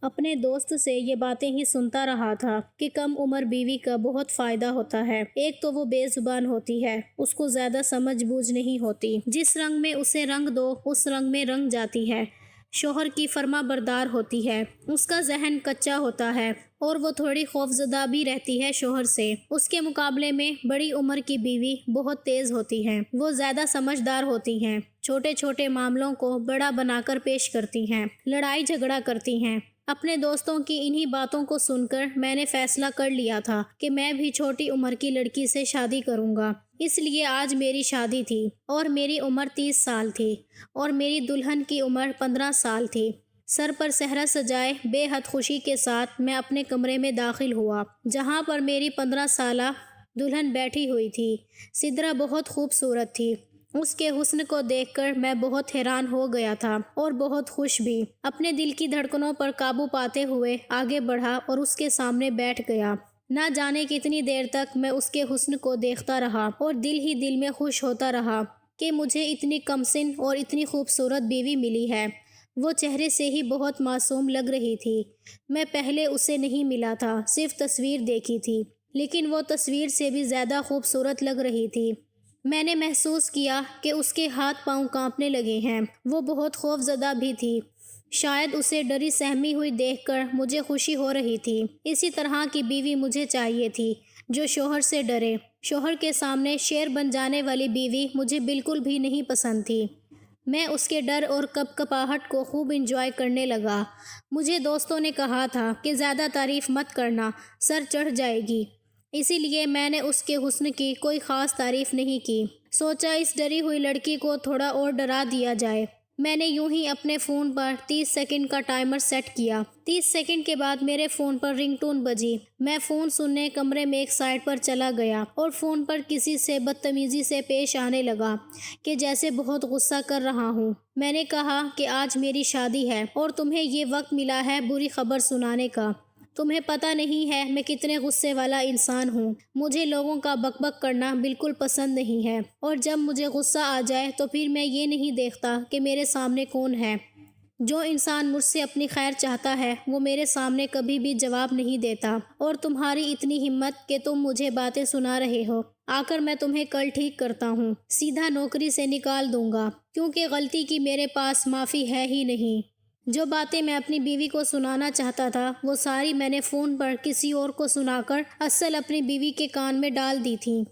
اپنے دوست سے یہ باتیں ہی سنتا رہا تھا کہ کم عمر بیوی کا بہت فائدہ ہوتا ہے۔ ایک تو وہ بے زبان ہوتی ہے، اس کو زیادہ سمجھ بوجھ نہیں ہوتی، جس رنگ میں اسے رنگ دو اس رنگ میں رنگ جاتی ہے۔ شوہر کی فرما بردار ہوتی ہے، اس کا ذہن کچا ہوتا ہے اور وہ تھوڑی خوفزدہ بھی رہتی ہے شوہر سے۔ اس کے مقابلے میں بڑی عمر کی بیوی بہت تیز ہوتی ہیں، وہ زیادہ سمجھدار ہوتی ہیں، چھوٹے چھوٹے معاملوں کو بڑا بنا کر پیش کرتی ہیں، لڑائی جھگڑا کرتی ہیں۔ اپنے دوستوں کی انہی باتوں کو سن کر میں نے فیصلہ کر لیا تھا کہ میں بھی چھوٹی عمر کی لڑکی سے شادی کروں گا۔ اس لیے آج میری شادی تھی اور میری عمر 30 سال تھی اور میری دلہن کی عمر 15 سال تھی۔ سر پر صحرا سجائے بے حد خوشی کے ساتھ میں اپنے کمرے میں داخل ہوا، جہاں پر میری 15 سالہ دلہن بیٹھی ہوئی تھی۔ سدرا بہت خوبصورت تھی۔ اس کے حسن کو دیکھ کر میں بہت حیران ہو گیا تھا اور بہت خوش بھی۔ اپنے دل کی دھڑکنوں پر قابو پاتے ہوئے آگے بڑھا اور اس کے سامنے بیٹھ گیا۔ نہ جانے کتنی دیر تک میں اس کے حسن کو دیکھتا رہا اور دل ہی دل میں خوش ہوتا رہا کہ مجھے اتنی کم سن اور اتنی خوبصورت بیوی ملی ہے۔ وہ چہرے سے ہی بہت معصوم لگ رہی تھی۔ میں پہلے اسے نہیں ملا تھا، صرف تصویر دیکھی تھی، لیکن وہ تصویر سے بھی زیادہ خوبصورت لگ رہی تھی۔ میں نے محسوس کیا کہ اس کے ہاتھ پاؤں کانپنے لگے ہیں۔ وہ بہت خوفزدہ بھی تھی۔ شاید اسے ڈری سہمی ہوئی دیکھ کر مجھے خوشی ہو رہی تھی۔ اسی طرح کی بیوی مجھے چاہیے تھی جو شوہر سے ڈرے۔ شوہر کے سامنے شیر بن جانے والی بیوی مجھے بالکل بھی نہیں پسند تھی۔ میں اس کے ڈر اور کپاہٹ کو خوب انجوائے کرنے لگا۔ مجھے دوستوں نے کہا تھا کہ زیادہ تعریف مت کرنا، سر چڑھ جائے گی۔ اسی لیے میں نے اس کے حسن کی کوئی خاص تعریف نہیں کی۔ سوچا اس ڈری ہوئی لڑکی کو تھوڑا اور ڈرا دیا جائے۔ میں نے یوں ہی اپنے فون پر 30 سیکنڈ کا ٹائمر سیٹ کیا۔ 30 سیکنڈ کے بعد میرے فون پر رنگ ٹون بجی۔ میں فون سننے کمرے میں ایک سائڈ پر چلا گیا اور فون پر کسی سے بدتمیزی سے پیش آنے لگا کہ جیسے بہت غصہ کر رہا ہوں۔ میں نے کہا کہ آج میری شادی ہے اور تمہیں یہ وقت ملا ہے بری خبر سنانے کا۔ تمہیں پتہ نہیں ہے میں کتنے غصے والا انسان ہوں۔ مجھے لوگوں کا بک بک کرنا بالکل پسند نہیں ہے، اور جب مجھے غصہ آ جائے تو پھر میں یہ نہیں دیکھتا کہ میرے سامنے کون ہے۔ جو انسان مجھ سے اپنی خیر چاہتا ہے وہ میرے سامنے کبھی بھی جواب نہیں دیتا، اور تمہاری اتنی ہمت کہ تم مجھے باتیں سنا رہے ہو۔ آ کر میں تمہیں کل ٹھیک کرتا ہوں، سیدھا نوکری سے نکال دوں گا، کیونکہ غلطی کی میرے پاس معافی ہے ہی نہیں۔ جو باتیں میں اپنی بیوی کو سنانا چاہتا تھا وہ ساری میں نے فون پر کسی اور کو سنا کر اصل اپنی بیوی کے کان میں ڈال دی تھی۔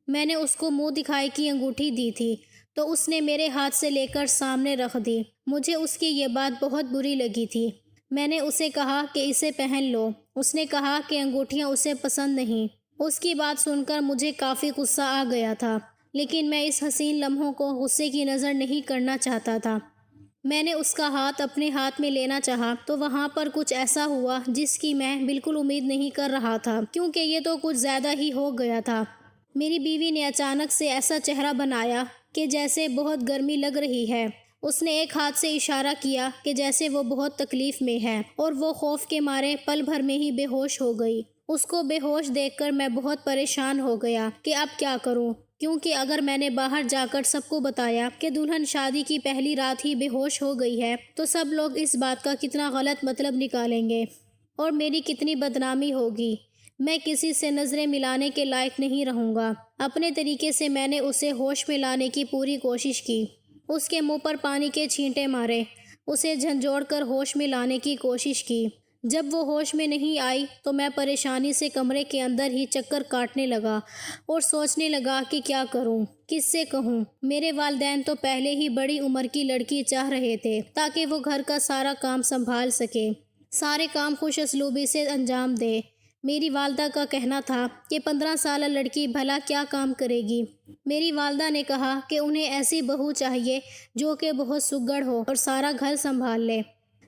میں نے اس کو منہ دکھائی کی انگوٹھی دی تھی تو اس نے میرے ہاتھ سے لے کر سامنے رکھ دی۔ مجھے اس کی یہ بات بہت بری لگی تھی۔ میں نے اسے کہا کہ اسے پہن لو۔ اس نے کہا کہ انگوٹھیاں اسے پسند نہیں۔ اس کی بات سن کر مجھے کافی غصہ آ گیا تھا، لیکن میں اس حسین لمحوں کو غصے کی نظر نہیں کرنا چاہتا تھا۔ میں نے اس کا ہاتھ اپنے ہاتھ میں لینا چاہا تو وہاں پر کچھ ایسا ہوا جس کی میں بالکل امید نہیں کر رہا تھا، کیونکہ یہ تو کچھ زیادہ ہی ہو گیا تھا۔ میری بیوی نے اچانک سے ایسا چہرہ بنایا کہ جیسے بہت گرمی لگ رہی ہے۔ اس نے ایک ہاتھ سے اشارہ کیا کہ جیسے وہ بہت تکلیف میں ہے، اور وہ خوف کے مارے پل بھر میں ہی بے ہوش ہو گئی۔ اس کو بے ہوش دیکھ کر میں بہت پریشان ہو گیا کہ اب کیا کروں، کیونکہ اگر میں نے باہر جا کر سب کو بتایا کہ دلہن شادی کی پہلی رات ہی بے ہوش ہو گئی ہے تو سب لوگ اس بات کا کتنا غلط مطلب نکالیں گے اور میری کتنی بدنامی ہوگی۔ میں کسی سے نظریں ملانے کے لائق نہیں رہوں گا۔ اپنے طریقے سے میں نے اسے ہوش میں لانے کی پوری کوشش کی۔ اس کے منہ پر پانی کے چھینٹے مارے، اسے جھنجھوڑ کر ہوش میں لانے کی کوشش کی۔ جب وہ ہوش میں نہیں آئی تو میں پریشانی سے کمرے کے اندر ہی چکر کاٹنے لگا اور سوچنے لگا کہ کیا کروں، کس سے کہوں۔ میرے والدین تو پہلے ہی بڑی عمر کی لڑکی چاہ رہے تھے تاکہ وہ گھر کا سارا کام سنبھال سکے، سارے کام خوش اسلوبی سے انجام دے۔ میری والدہ کا کہنا تھا کہ 15 سالہ لڑکی بھلا کیا کام کرے گی۔ میری والدہ نے کہا کہ انہیں ایسی بہو چاہیے جو کہ بہت سگڑ ہو اور سارا گھر سنبھال لے۔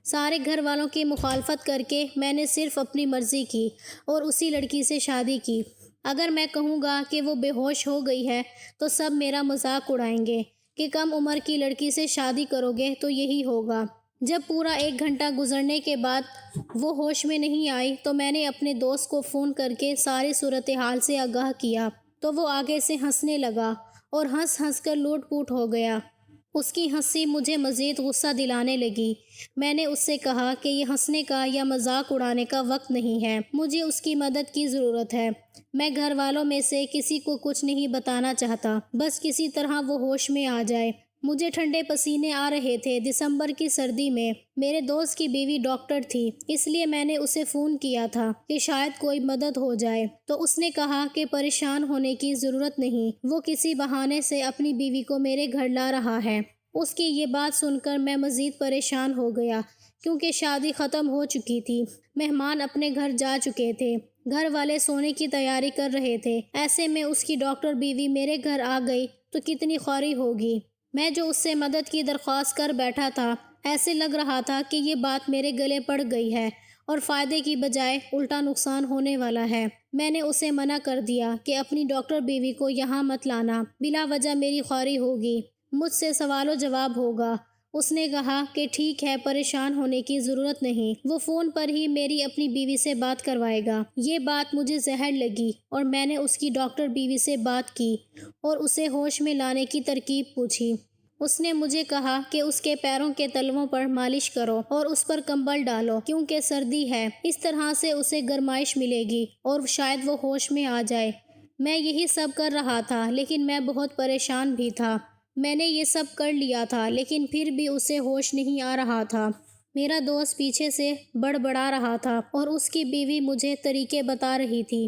سارے گھر والوں کی مخالفت کر کے میں نے صرف اپنی مرضی کی اور اسی لڑکی سے شادی کی۔ اگر میں کہوں گا کہ وہ بے ہوش ہو گئی ہے تو سب میرا مذاق اڑائیں گے کہ کم عمر کی لڑکی سے شادی کرو گے تو یہی ہوگا۔ جب پورا 1 گھنٹہ گزرنے کے بعد وہ ہوش میں نہیں آئی تو میں نے اپنے دوست کو فون کر کے ساری صورتحال سے آگاہ کیا، تو وہ آگے سے ہنسنے لگا اور ہنس ہنس کر لوٹ پوٹ ہو گیا۔ اس کی ہنسی مجھے مزید غصہ دلانے لگی۔ میں نے اس سے کہا کہ یہ ہنسنے کا یا مذاق اڑانے کا وقت نہیں ہے، مجھے اس کی مدد کی ضرورت ہے۔ میں گھر والوں میں سے کسی کو کچھ نہیں بتانا چاہتا، بس کسی طرح وہ ہوش میں آ جائے۔ مجھے ٹھنڈے پسینے آ رہے تھے۔ دسمبر کی سردی میں میرے دوست کی بیوی ڈاکٹر تھی، اس لیے میں نے اسے فون کیا تھا کہ شاید کوئی مدد ہو جائے، تو اس نے کہا کہ پریشان ہونے کی ضرورت نہیں، وہ کسی بہانے سے اپنی بیوی کو میرے گھر لا رہا ہے۔ اس کی یہ بات سن کر میں مزید پریشان ہو گیا، کیونکہ شادی ختم ہو چکی تھی، مہمان اپنے گھر جا چکے تھے، گھر والے سونے کی تیاری کر رہے تھے۔ ایسے میں اس کی ڈاکٹر بیوی میرے گھر آ گئی تو کتنی خواری ہوگی۔ میں جو اس سے مدد کی درخواست کر بیٹھا تھا، ایسے لگ رہا تھا کہ یہ بات میرے گلے پڑ گئی ہے اور فائدے کی بجائے الٹا نقصان ہونے والا ہے۔ میں نے اسے منع کر دیا کہ اپنی ڈاکٹر بیوی کو یہاں مت لانا، بلا وجہ میری خواری ہوگی، مجھ سے سوال و جواب ہوگا۔ اس نے کہا کہ ٹھیک ہے، پریشان ہونے کی ضرورت نہیں، وہ فون پر ہی میری اپنی بیوی سے بات کروائے گا۔ یہ بات مجھے زہر لگی اور میں نے اس کی ڈاکٹر بیوی سے بات کی اور اسے ہوش میں لانے کی ترکیب پوچھی۔ اس نے مجھے کہا کہ اس کے پیروں کے تلووں پر مالش کرو اور اس پر کمبل ڈالو، کیونکہ سردی ہے، اس طرح سے اسے گرمائش ملے گی اور شاید وہ ہوش میں آ جائے۔ میں یہی سب کر رہا تھا، لیکن میں بہت پریشان بھی تھا۔ میں نے یہ سب کر لیا تھا، لیکن پھر بھی اسے ہوش نہیں آ رہا تھا۔ میرا دوست پیچھے سے بڑبڑا رہا تھا اور اس کی بیوی مجھے طریقے بتا رہی تھی۔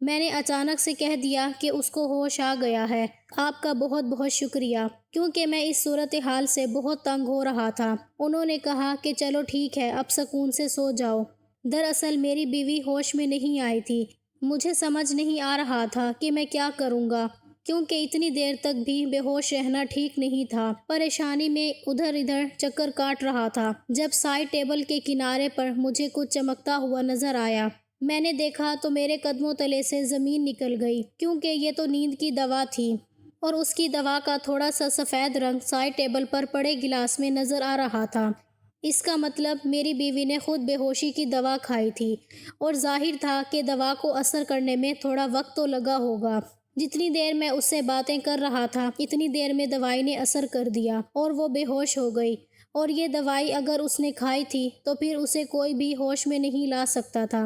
میں نے اچانک سے کہہ دیا کہ اس کو ہوش آ گیا ہے۔ آپ کا بہت بہت شکریہ، کیونکہ میں اس صورتحال سے بہت تنگ ہو رہا تھا۔ انہوں نے کہا کہ چلو ٹھیک ہے، اب سکون سے سو جاؤ۔ دراصل میری بیوی ہوش میں نہیں آئی تھی۔ مجھے سمجھ نہیں آ رہا تھا کہ میں کیا کروں گا، کیونکہ اتنی دیر تک بھی بے ہوش رہنا ٹھیک نہیں تھا۔ پریشانی میں ادھر ادھر چکر کاٹ رہا تھا، جب سائڈ ٹیبل کے کنارے پر مجھے کچھ چمکتا ہوا نظر آیا۔ میں نے دیکھا تو میرے قدموں تلے سے زمین نکل گئی، کیونکہ یہ تو نیند کی دوا تھی اور اس کی دوا کا تھوڑا سا سفید رنگ سائڈ ٹیبل پر پڑے گلاس میں نظر آ رہا تھا۔ اس کا مطلب میری بیوی نے خود بے ہوشی کی دوا کھائی تھی، اور ظاہر تھا کہ دوا کو اثر کرنے میں تھوڑا وقت تو لگا ہوگا۔ جتنی دیر میں اس سے باتیں کر رہا تھا، اتنی دیر میں دوائی نے اثر کر دیا اور وہ بے ہوش ہو گئی، اور یہ دوائی اگر اس نے کھائی تھی تو پھر اسے کوئی بھی ہوش میں نہیں لا سکتا تھا۔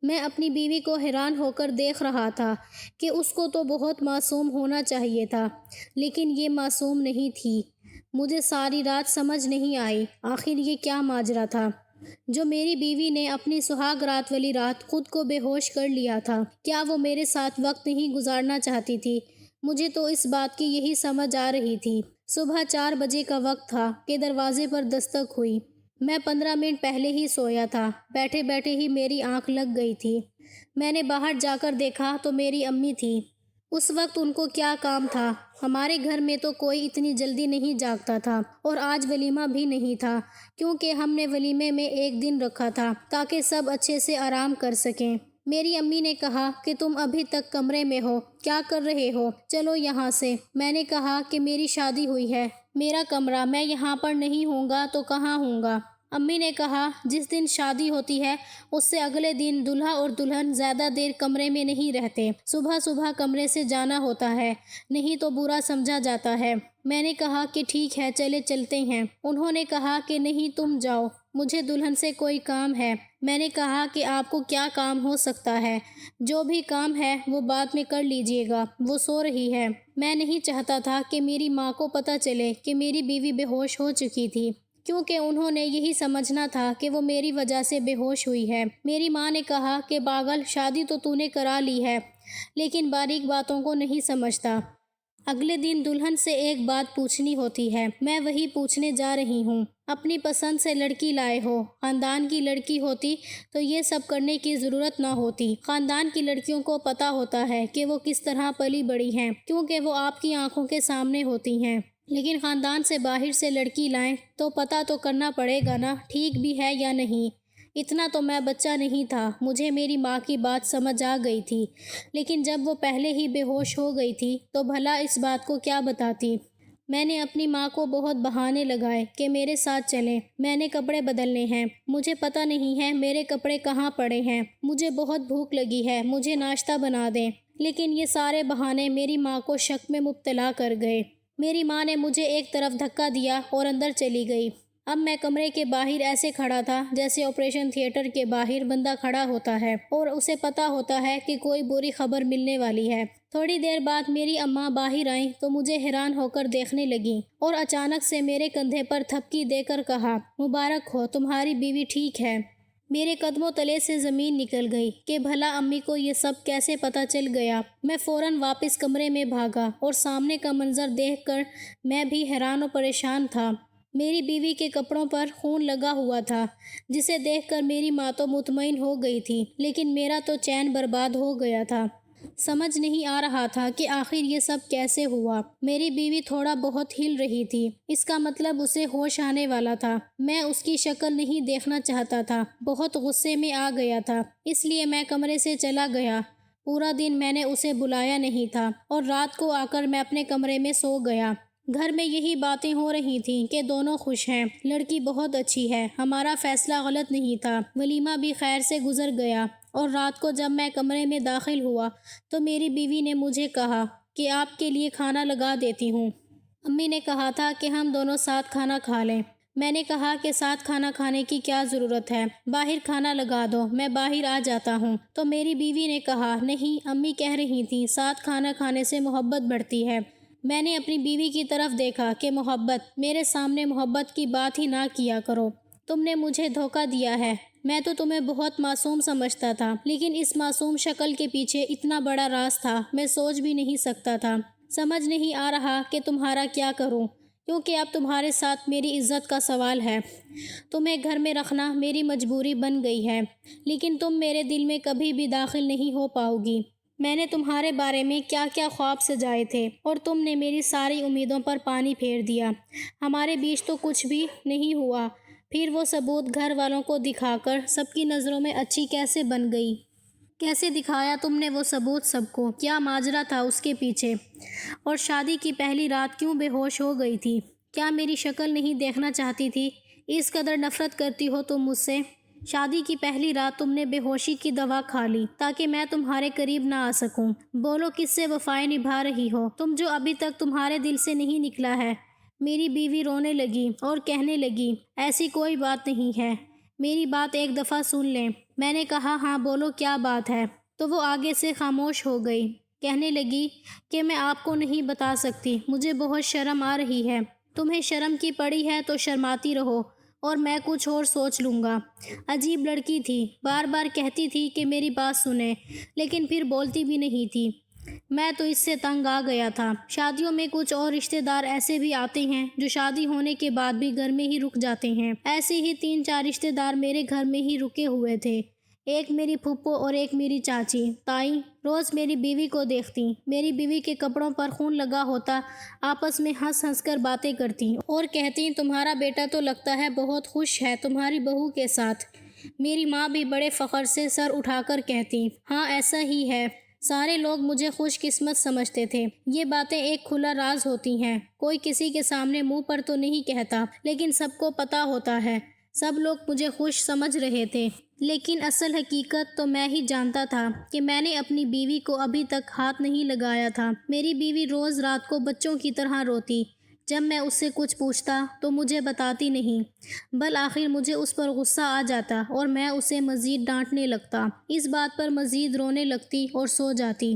میں اپنی بیوی کو حیران ہو کر دیکھ رہا تھا کہ اس کو تو بہت معصوم ہونا چاہیے تھا، لیکن یہ معصوم نہیں تھی۔ مجھے ساری رات سمجھ نہیں آئی آخر یہ کیا ماجرا تھا جو میری بیوی نے اپنی سہاگ رات والی رات خود کو بے ہوش کر لیا تھا۔ کیا وہ میرے ساتھ وقت نہیں گزارنا چاہتی تھی؟ مجھے تو اس بات کی یہی سمجھ آ رہی تھی۔ صبح 4 بجے کا وقت تھا کہ دروازے پر دستک ہوئی۔ میں 15 منٹ پہلے ہی سویا تھا، بیٹھے بیٹھے ہی میری آنکھ لگ گئی تھی۔ میں نے باہر جا کر دیکھا تو میری امی تھی۔ اس وقت ان کو کیا کام تھا؟ ہمارے گھر میں تو کوئی اتنی جلدی نہیں جاگتا تھا، اور آج ولیمہ بھی نہیں تھا، کیونکہ ہم نے ولیمے میں ایک دن رکھا تھا تاکہ سب اچھے سے آرام کر سکیں۔ میری امی نے کہا کہ تم ابھی تک کمرے میں ہو، کیا کر رہے ہو؟ چلو یہاں سے۔ میں نے کہا کہ میری شادی ہوئی ہے، میرا کمرہ، میں یہاں پر نہیں ہوں گا تو کہاں ہوں گا؟ امی نے کہا جس دن شادی ہوتی ہے اس سے اگلے دن دلہا اور دلہن زیادہ دیر کمرے میں نہیں رہتے، صبح صبح کمرے سے جانا ہوتا ہے، نہیں تو برا سمجھا جاتا ہے۔ میں نے کہا کہ ٹھیک ہے، چلتے ہیں۔ انہوں نے کہا کہ نہیں، تم جاؤ، مجھے دلہن سے کوئی کام ہے۔ میں نے کہا کہ آپ کو کیا کام ہو سکتا ہے؟ جو بھی کام ہے وہ بعد میں کر لیجئے گا، وہ سو رہی ہے۔ میں نہیں چاہتا تھا کہ میری ماں کو پتہ چلے کہ میری بیوی بے ہوش ہو چکی تھی، کیونکہ انہوں نے یہی سمجھنا تھا کہ وہ میری وجہ سے بے ہوش ہوئی ہے۔ میری ماں نے کہا کہ پاگل، شادی تو نے کرا لی ہے، لیکن باریک باتوں کو نہیں سمجھتا۔ اگلے دن دلہن سے ایک بات پوچھنی ہوتی ہے، میں وہی پوچھنے جا رہی ہوں۔ اپنی پسند سے لڑکی لائے ہو، خاندان کی لڑکی ہوتی تو یہ سب کرنے کی ضرورت نہ ہوتی۔ خاندان کی لڑکیوں کو پتہ ہوتا ہے کہ وہ کس طرح پلی بڑی ہیں، کیونکہ وہ آپ کی آنکھوں کے سامنے ہوتی ہیں۔ لیکن خاندان سے باہر سے لڑکی لائیں تو پتہ تو کرنا پڑے گا نا، ٹھیک بھی ہے یا نہیں۔ اتنا تو میں بچہ نہیں تھا، مجھے میری ماں کی بات سمجھ آ گئی تھی، لیکن جب وہ پہلے ہی بے ہوش ہو گئی تھی تو بھلا اس بات کو کیا بتاتی۔ میں نے اپنی ماں کو بہت بہانے لگائے کہ میرے ساتھ چلیں، میں نے کپڑے بدلنے ہیں، مجھے پتہ نہیں ہے میرے کپڑے کہاں پڑے ہیں، مجھے بہت بھوک لگی ہے، مجھے ناشتہ بنا دیں۔ لیکن یہ سارے بہانے میری ماں کو شک میں مبتلا کر گئے۔ میری ماں نے مجھے ایک طرف دھکا دیا اور اندر چلی گئی۔ اب میں کمرے کے باہر ایسے کھڑا تھا جیسے آپریشن تھیٹر کے باہر بندہ کھڑا ہوتا ہے اور اسے پتا ہوتا ہے کہ کوئی بری خبر ملنے والی ہے۔ تھوڑی دیر بعد میری اماں باہر آئیں تو مجھے حیران ہو کر دیکھنے لگیں اور اچانک سے میرے کندھے پر تھپکی دے کر کہا، مبارک ہو، تمہاری بیوی ٹھیک ہے۔ میرے قدموں تلے سے زمین نکل گئی کہ بھلا امی کو یہ سب کیسے پتہ چل گیا۔ میں فوراً واپس کمرے میں بھاگا اور سامنے کا منظر دیکھ کر میں بھی حیران و پریشان تھا۔ میری بیوی کے کپڑوں پر خون لگا ہوا تھا، جسے دیکھ کر میری ماں تو مطمئن ہو گئی تھی، لیکن میرا تو چین برباد ہو گیا تھا۔ سمجھ نہیں آ رہا تھا کہ آخر یہ سب کیسے ہوا۔ میری بیوی تھوڑا بہت ہل رہی تھی، اس کا مطلب اسے ہوش آنے والا تھا۔ میں اس کی شکل نہیں دیکھنا چاہتا تھا، بہت غصے میں آ گیا تھا، اس لیے میں کمرے سے چلا گیا۔ پورا دن میں نے اسے بلایا نہیں تھا اور رات کو آ کر میں اپنے کمرے میں سو گیا۔ گھر میں یہی باتیں ہو رہی تھیں کہ دونوں خوش ہیں، لڑکی بہت اچھی ہے، ہمارا فیصلہ غلط نہیں تھا۔ ولیمہ بھی خیر سے گزر گیا اور رات کو جب میں کمرے میں داخل ہوا تو میری بیوی نے مجھے کہا کہ آپ کے لیے کھانا لگا دیتی ہوں۔ امی نے کہا تھا کہ ہم دونوں ساتھ کھانا کھا لیں۔ میں نے کہا کہ ساتھ کھانا کھانے کی کیا ضرورت ہے، باہر کھانا لگا دو، میں باہر آ جاتا ہوں۔ تو میری بیوی نے کہا، نہیں، امی کہہ رہی تھیں ساتھ کھانا کھانے سے محبت بڑھتی ہے۔ میں نے اپنی بیوی کی طرف دیکھا کہ محبت، میرے سامنے محبت کی بات ہی نہ کیا کرو، تم نے مجھے دھوکہ دیا ہے۔ میں تو تمہیں بہت معصوم سمجھتا تھا، لیکن اس معصوم شکل کے پیچھے اتنا بڑا راز تھا، میں سوچ بھی نہیں سکتا تھا۔ سمجھ نہیں آ رہا کہ تمہارا کیا کروں، کیونکہ اب تمہارے ساتھ میری عزت کا سوال ہے۔ تمہیں گھر میں رکھنا میری مجبوری بن گئی ہے، لیکن تم میرے دل میں کبھی بھی داخل نہیں ہو پاؤ گی۔ میں نے تمہارے بارے میں کیا کیا خواب سجائے تھے اور تم نے میری ساری امیدوں پر پانی پھیر دیا۔ ہمارے بیچ تو کچھ بھی نہیں ہوا۔ پھر وہ ثبوت گھر والوں کو دکھا کر سب کی نظروں میں اچھی کیسے بن گئی؟ کیسے دکھایا تم نے وہ ثبوت سب کو؟ کیا ماجرا تھا اس کے پیچھے؟ اور شادی کی پہلی رات کیوں بے ہوش ہو گئی تھی؟ کیا میری شکل نہیں دیکھنا چاہتی تھی؟ اس قدر نفرت کرتی ہو تم مجھ سے؟ شادی کی پہلی رات تم نے بے ہوشی کی دوا کھا لی تاکہ میں تمہارے قریب نہ آ سکوں۔ بولو کس سے وفائیں نبھا رہی ہو تم جو ابھی تک تمہارے دل سے نہیں نکلا ہے؟ میری بیوی رونے لگی اور کہنے لگی، ایسی کوئی بات نہیں ہے، میری بات ایک دفعہ سن لیں۔ میں نے کہا، ہاں بولو کیا بات ہے؟ تو وہ آگے سے خاموش ہو گئی، کہنے لگی کہ میں آپ کو نہیں بتا سکتی، مجھے بہت شرم آ رہی ہے۔ تمہیں شرم کی پڑی ہے تو شرماتی رہو اور میں کچھ اور سوچ لوں گا۔ عجیب لڑکی تھی، بار بار کہتی تھی کہ میری بات سنیں، لیکن پھر بولتی بھی نہیں تھی۔ میں تو اس سے تنگ آ گیا تھا۔ شادیوں میں کچھ اور رشتہ دار ایسے بھی آتے ہیں جو شادی ہونے کے بعد بھی گھر میں ہی رک جاتے ہیں۔ ایسے ہی 3-4 رشتہ دار میرے گھر میں ہی رکے ہوئے تھے، ایک میری پھپھو اور ایک میری چاچی تائی روز میری بیوی کو دیکھتی، میری بیوی کے کپڑوں پر خون لگا ہوتا، آپس میں ہنس ہنس کر باتیں کرتی اور کہتی، تمہارا بیٹا تو لگتا ہے بہت خوش ہے تمہاری بہو کے ساتھ۔ میری ماں بھی بڑے فخر سے سر اٹھا کر کہتی، ہاں ایسا ہی ہے، سارے لوگ مجھے خوش قسمت سمجھتے تھے۔ یہ باتیں ایک کھلا راز ہوتی ہیں، کوئی کسی کے سامنے منہ پر تو نہیں کہتا، لیکن سب کو پتہ ہوتا ہے۔ سب لوگ مجھے خوش سمجھ رہے تھے، لیکن اصل حقیقت تو میں ہی جانتا تھا کہ میں نے اپنی بیوی کو ابھی تک ہاتھ نہیں لگایا تھا۔ میری بیوی روز رات کو بچوں کی طرح روتی، جب میں اس سے کچھ پوچھتا تو مجھے بتاتی نہیں، بالآخر مجھے اس پر غصہ آ جاتا اور میں اسے مزید ڈانٹنے لگتا، اس بات پر مزید رونے لگتی اور سو جاتی۔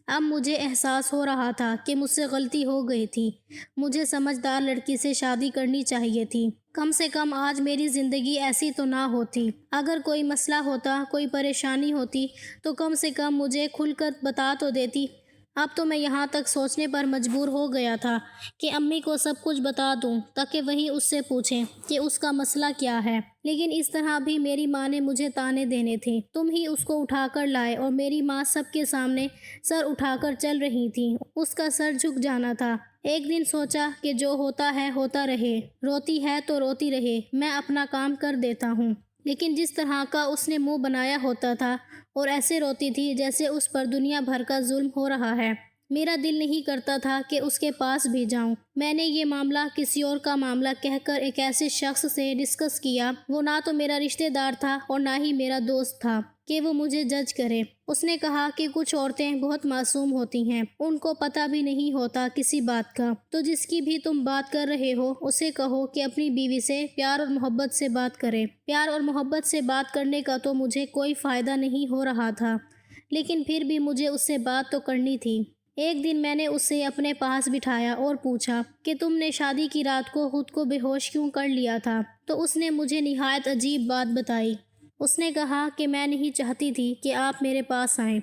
اب مجھے احساس ہو رہا تھا کہ مجھ سے غلطی ہو گئی تھی، مجھے سمجھدار لڑکی سے شادی کرنی چاہیے تھی، کم سے کم آج میری زندگی ایسی تو نہ ہوتی۔ اگر کوئی مسئلہ ہوتا، کوئی پریشانی ہوتی تو کم سے کم مجھے کھل کر بتا تو دیتی۔ اب تو میں یہاں تک سوچنے پر مجبور ہو گیا تھا کہ امی کو سب کچھ بتا دوں تاکہ وہی اس سے پوچھیں کہ اس کا مسئلہ کیا ہے، لیکن اس طرح بھی میری ماں نے مجھے طعنے دینے تھے، تم ہی اس کو اٹھا کر لائے اور میری ماں سب کے سامنے سر اٹھا کر چل رہی تھی، اس کا سر جھک جانا تھا۔ ایک دن سوچا کہ جو ہوتا ہے ہوتا رہے، روتی ہے تو روتی رہے، میں اپنا کام کر دیتا ہوں، لیکن جس طرح کا اس نے منہ بنایا ہوتا تھا اور ایسے روتی تھی جیسے اس پر دنیا بھر کا ظلم ہو رہا ہے، میرا دل نہیں کرتا تھا کہ اس کے پاس بھی جاؤں۔ میں نے یہ معاملہ کسی اور کا معاملہ کہہ کر ایک ایسے شخص سے ڈسکس کیا، وہ نہ تو میرا رشتہ دار تھا اور نہ ہی میرا دوست تھا کہ وہ مجھے جج کرے۔ اس نے کہا کہ کچھ عورتیں بہت معصوم ہوتی ہیں، ان کو پتہ بھی نہیں ہوتا کسی بات کا، تو جس کی بھی تم بات کر رہے ہو اسے کہو کہ اپنی بیوی سے پیار اور محبت سے بات کرے۔ پیار اور محبت سے بات کرنے کا تو مجھے کوئی فائدہ نہیں ہو رہا تھا، لیکن پھر بھی مجھے اس سے بات تو کرنی تھی۔ ایک دن میں نے اسے اپنے پاس بٹھایا اور پوچھا کہ تم نے شادی کی رات کو خود کو بے ہوش کیوں کر لیا تھا؟ تو اس نے مجھے نہایت عجیب بات بتائی۔ اس نے کہا کہ میں نہیں چاہتی تھی کہ آپ میرے پاس آئیں،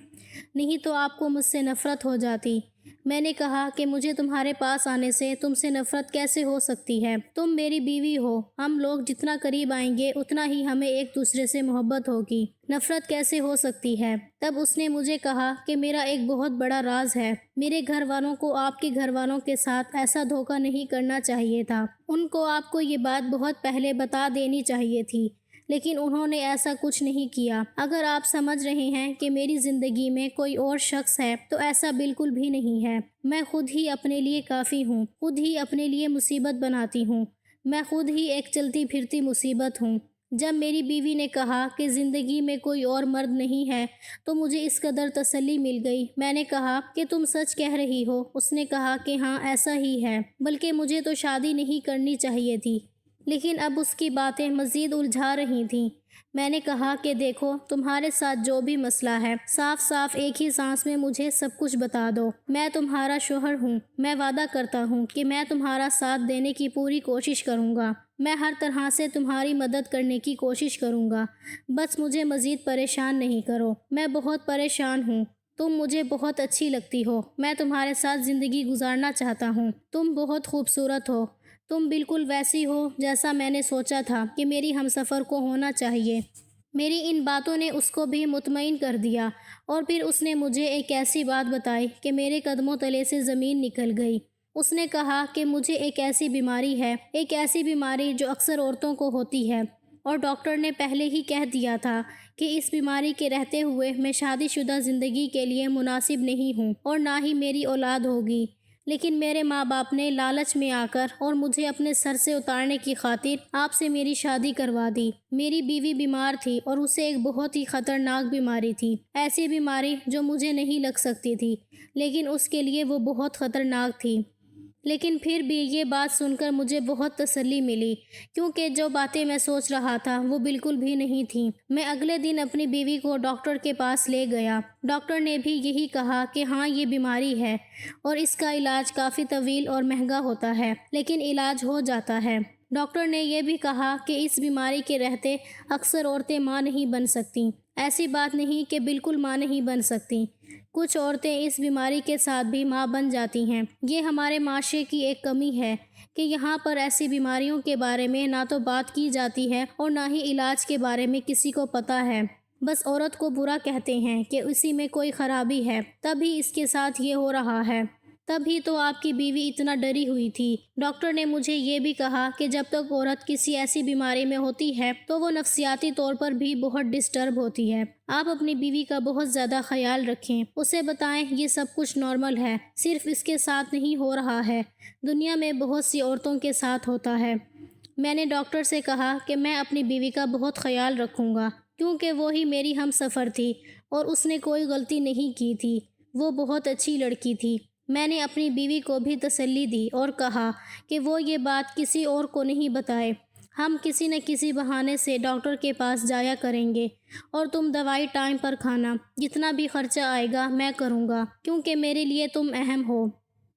نہیں تو آپ کو مجھ سے نفرت ہو جاتی۔ میں نے کہا کہ مجھے تمہارے پاس آنے سے تم سے نفرت کیسے ہو سکتی ہے؟ تم میری بیوی ہو، ہم لوگ جتنا قریب آئیں گے اتنا ہی ہمیں ایک دوسرے سے محبت ہوگی، نفرت کیسے ہو سکتی ہے؟ تب اس نے مجھے کہا کہ میرا ایک بہت بڑا راز ہے، میرے گھر والوں کو آپ کے گھر والوں کے ساتھ ایسا دھوکہ نہیں کرنا چاہیے تھا، ان کو آپ کو یہ بات بہت پہلے بتا دینی چاہیے تھی، لیکن انہوں نے ایسا کچھ نہیں کیا۔ اگر آپ سمجھ رہے ہیں کہ میری زندگی میں کوئی اور شخص ہے تو ایسا بالکل بھی نہیں ہے۔ میں خود ہی اپنے لیے کافی ہوں، خود ہی اپنے لیے مصیبت بناتی ہوں، میں خود ہی ایک چلتی پھرتی مصیبت ہوں۔ جب میری بیوی نے کہا کہ زندگی میں کوئی اور مرد نہیں ہے تو مجھے اس قدر تسلی مل گئی۔ میں نے کہا کہ تم سچ کہہ رہی ہو؟ اس نے کہا کہ ہاں ایسا ہی ہے، بلکہ مجھے تو شادی نہیں کرنی چاہیے تھی، لیکن اب اس کی باتیں مزید الجھا رہی تھیں۔ میں نے کہا کہ دیکھو، تمہارے ساتھ جو بھی مسئلہ ہے، صاف صاف ایک ہی سانس میں مجھے سب کچھ بتا دو۔ میں تمہارا شوہر ہوں، میں وعدہ کرتا ہوں کہ میں تمہارا ساتھ دینے کی پوری کوشش کروں گا، میں ہر طرح سے تمہاری مدد کرنے کی کوشش کروں گا، بس مجھے مزید پریشان نہیں کرو، میں بہت پریشان ہوں۔ تم مجھے بہت اچھی لگتی ہو، میں تمہارے ساتھ زندگی گزارنا چاہتا ہوں، تم بہت خوبصورت ہو، تم بالکل ویسی ہو جیسا میں نے سوچا تھا کہ میری ہمسفر کو ہونا چاہیے۔ میری ان باتوں نے اس کو بھی مطمئن کر دیا، اور پھر اس نے مجھے ایک ایسی بات بتائی کہ میرے قدموں تلے سے زمین نکل گئی۔ اس نے کہا کہ مجھے ایک ایسی بیماری ہے، ایک ایسی بیماری جو اکثر عورتوں کو ہوتی ہے، اور ڈاکٹر نے پہلے ہی کہہ دیا تھا کہ اس بیماری کے رہتے ہوئے میں شادی شدہ زندگی کے لیے مناسب نہیں ہوں اور نہ ہی میری اولاد ہوگی، لیکن میرے ماں باپ نے لالچ میں آ کر اور مجھے اپنے سر سے اتارنے کی خاطر آپ سے میری شادی کروا دی۔ میری بیوی بیمار تھی اور اسے ایک بہت ہی خطرناک بیماری تھی، ایسی بیماری جو مجھے نہیں لگ سکتی تھی، لیکن اس کے لیے وہ بہت خطرناک تھی۔ لیکن پھر بھی یہ بات سن کر مجھے بہت تسلی ملی، کیونکہ جو باتیں میں سوچ رہا تھا وہ بالکل بھی نہیں تھیں۔ میں اگلے دن اپنی بیوی کو ڈاکٹر کے پاس لے گیا۔ ڈاکٹر نے بھی یہی کہا کہ ہاں یہ بیماری ہے اور اس کا علاج کافی طویل اور مہنگا ہوتا ہے، لیکن علاج ہو جاتا ہے۔ ڈاکٹر نے یہ بھی کہا کہ اس بیماری کے رہتے اکثر عورتیں ماں نہیں بن سکتیں۔ ایسی بات نہیں کہ بالکل ماں نہیں بن سکتیں، کچھ عورتیں اس بیماری کے ساتھ بھی ماں بن جاتی ہیں۔ یہ ہمارے معاشرے کی ایک کمی ہے کہ یہاں پر ایسی بیماریوں کے بارے میں نہ تو بات کی جاتی ہے اور نہ ہی علاج کے بارے میں کسی کو پتہ ہے، بس عورت کو برا کہتے ہیں کہ اسی میں کوئی خرابی ہے، تبھی اس کے ساتھ یہ ہو رہا ہے۔ تبھی تو آپ کی بیوی اتنا ڈری ہوئی تھی۔ ڈاکٹر نے مجھے یہ بھی کہا کہ جب تک عورت کسی ایسی بیماری میں ہوتی ہے تو وہ نفسیاتی طور پر بھی بہت ڈسٹرب ہوتی ہے۔ آپ اپنی بیوی کا بہت زیادہ خیال رکھیں، اسے بتائیں یہ سب کچھ نارمل ہے، صرف اس کے ساتھ نہیں ہو رہا ہے، دنیا میں بہت سی عورتوں کے ساتھ ہوتا ہے۔ میں نے ڈاکٹر سے کہا کہ میں اپنی بیوی کا بہت خیال رکھوں گا، کیونکہ وہی میری ہم سفر تھی اور اس نے کوئی غلطی نہیں کی تھی، وہ بہت اچھی لڑکی تھی۔ میں نے اپنی بیوی کو بھی تسلی دی اور کہا کہ وہ یہ بات کسی اور کو نہیں بتائے، ہم کسی نہ کسی بہانے سے ڈاکٹر کے پاس جایا کریں گے، اور تم دوائی ٹائم پر کھانا، جتنا بھی خرچہ آئے گا میں کروں گا، کیونکہ میرے لیے تم اہم ہو،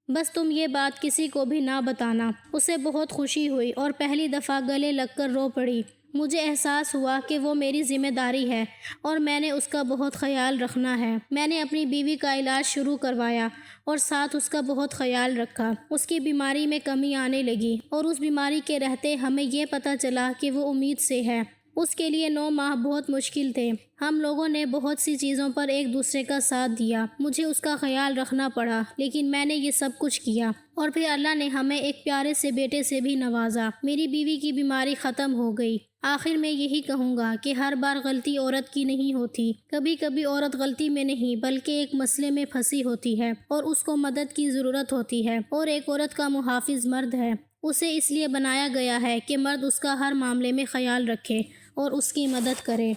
بس تم یہ بات کسی کو بھی نہ بتانا۔ اسے بہت خوشی ہوئی اور پہلی دفعہ گلے لگ کر رو پڑی۔ مجھے احساس ہوا کہ وہ میری ذمہ داری ہے اور میں نے اس کا بہت خیال رکھنا ہے۔ میں نے اپنی بیوی کا علاج شروع کروایا اور ساتھ اس کا بہت خیال رکھا۔ اس کی بیماری میں کمی آنے لگی اور اس بیماری کے رہتے ہمیں یہ پتہ چلا کہ وہ امید سے ہے۔ اس کے لیے 9 ماہ بہت مشکل تھے۔ ہم لوگوں نے بہت سی چیزوں پر ایک دوسرے کا ساتھ دیا، مجھے اس کا خیال رکھنا پڑا، لیکن میں نے یہ سب کچھ کیا، اور پھر اللہ نے ہمیں ایک پیارے سے بیٹے سے بھی نوازا۔ میری بیوی کی بیماری ختم ہو گئی۔ آخر میں یہی کہوں گا کہ ہر بار غلطی عورت کی نہیں ہوتی، کبھی کبھی عورت غلطی میں نہیں بلکہ ایک مسئلے میں پھنسی ہوتی ہے اور اس کو مدد کی ضرورت ہوتی ہے، اور ایک عورت کا محافظ مرد ہے۔ اسے اس لیے بنایا گیا ہے کہ مرد اس کا ہر معاملے میں خیال رکھے اور اس کی مدد کرے۔